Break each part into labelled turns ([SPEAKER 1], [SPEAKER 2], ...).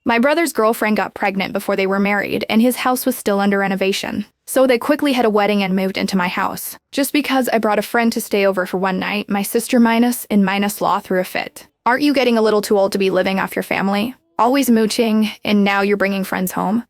[SPEAKER 1] My brother's girlfriend got pregnant before they were married, and his house was still under renovation. So they quickly had a wedding and moved into my house. Just because I brought a friend to stay over for one night, my sister minus law threw a fit. Aren't you getting a little too old to be living off your family? Always mooching, and now you're bringing friends home?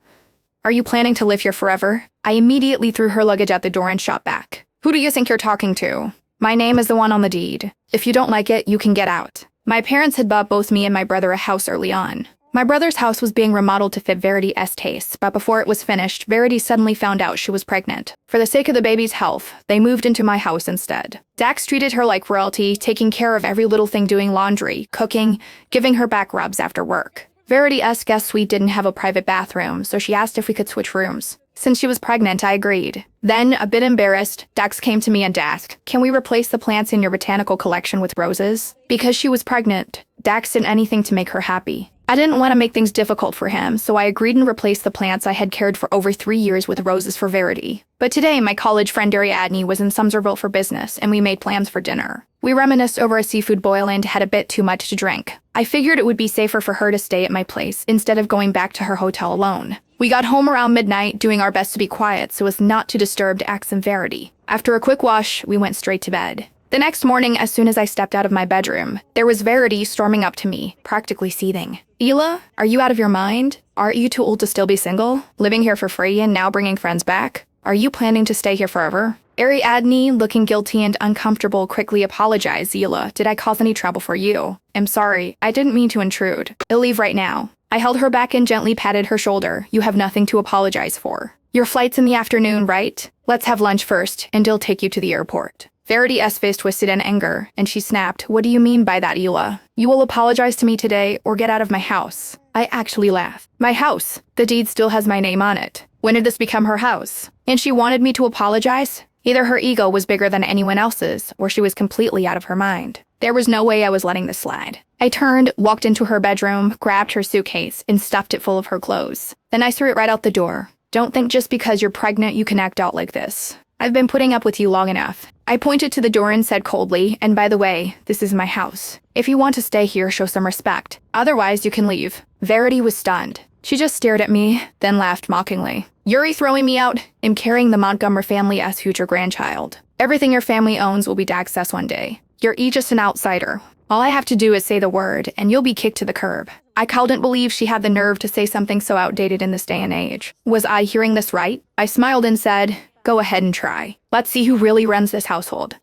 [SPEAKER 1] Are you planning to live here forever? I immediately threw her luggage out the door and shot back. Who do you think you're talking to? My name is the one on the deed. If you don't like it, you can get out. My parents had bought both me and my brother a house early on. My brother's house was being remodeled to fit Verity's tastes, but before it was finished, Verity suddenly found out she was pregnant. For the sake of the baby's health, they moved into my house instead. Dax treated her like royalty, taking care of every little thing, doing laundry, cooking, giving her back rubs after work. Verity's guest suite didn't have a private bathroom, so she asked if we could switch rooms. Since she was pregnant, I agreed. Then, a bit embarrassed, Dax came to me and asked, "Can we replace the plants in your botanical collection with roses?" Because she was pregnant, Dax did anything to make her happy. I didn't want to make things difficult for him, so I agreed and replaced the plants I had cared for over 3 years with roses for Verity. But today, my college friend Ariadne was in Somerville for business, and we made plans for dinner. We reminisced over a seafood boil and had a bit too much to drink. I figured it would be safer for her to stay at my place instead of going back to her hotel alone. We got home around midnight, doing our best to be quiet so as not to disturb Dax and Verity. After a quick wash, we went straight to bed. The next morning, as soon as I stepped out of my bedroom, there was Verity storming up to me, practically seething. "Hila, are you out of your mind? Aren't you too old to still be single? Living here for free and now bringing friends back? Are you planning to stay here forever?" Ariadne, looking guilty and uncomfortable, quickly apologized. "Hila, did I cause any trouble for you? I'm sorry, I didn't mean to intrude. I'll leave right now." I held her back and gently patted her shoulder. "You have nothing to apologize for. Your flight's in the afternoon, right? Let's have lunch first, and I'll take you to the airport." Verity's face twisted in anger, and she snapped, "What do you mean by that, Hila? You will apologize to me today or get out of my house." I actually laughed. "My house? The deed still has my name on it. When did this become her house? And she wanted me to apologize? Either her ego was bigger than anyone else's, or she was completely out of her mind. There was no way I was letting this slide. I turned, walked into her bedroom, grabbed her suitcase, and stuffed it full of her clothes. Then I threw it right out the door. "Don't think just because you're pregnant you can act out like this. I've been putting up with you long enough." I pointed to the door and said coldly, "And by the way, this is my house. If you want to stay here, show some respect. Otherwise, you can leave." Verity was stunned. She just stared at me, then laughed mockingly. "You're throwing me out? I'm carrying the Montgomery family as future grandchild. Everything your family owns will be Dax's one day. You're just an outsider. All I have to do is say the word, and you'll be kicked to the curb." I couldn't believe she had the nerve to say something so outdated in this day and age. Was I hearing this right? I smiled and said, "Go ahead and try. Let's see who really runs this household."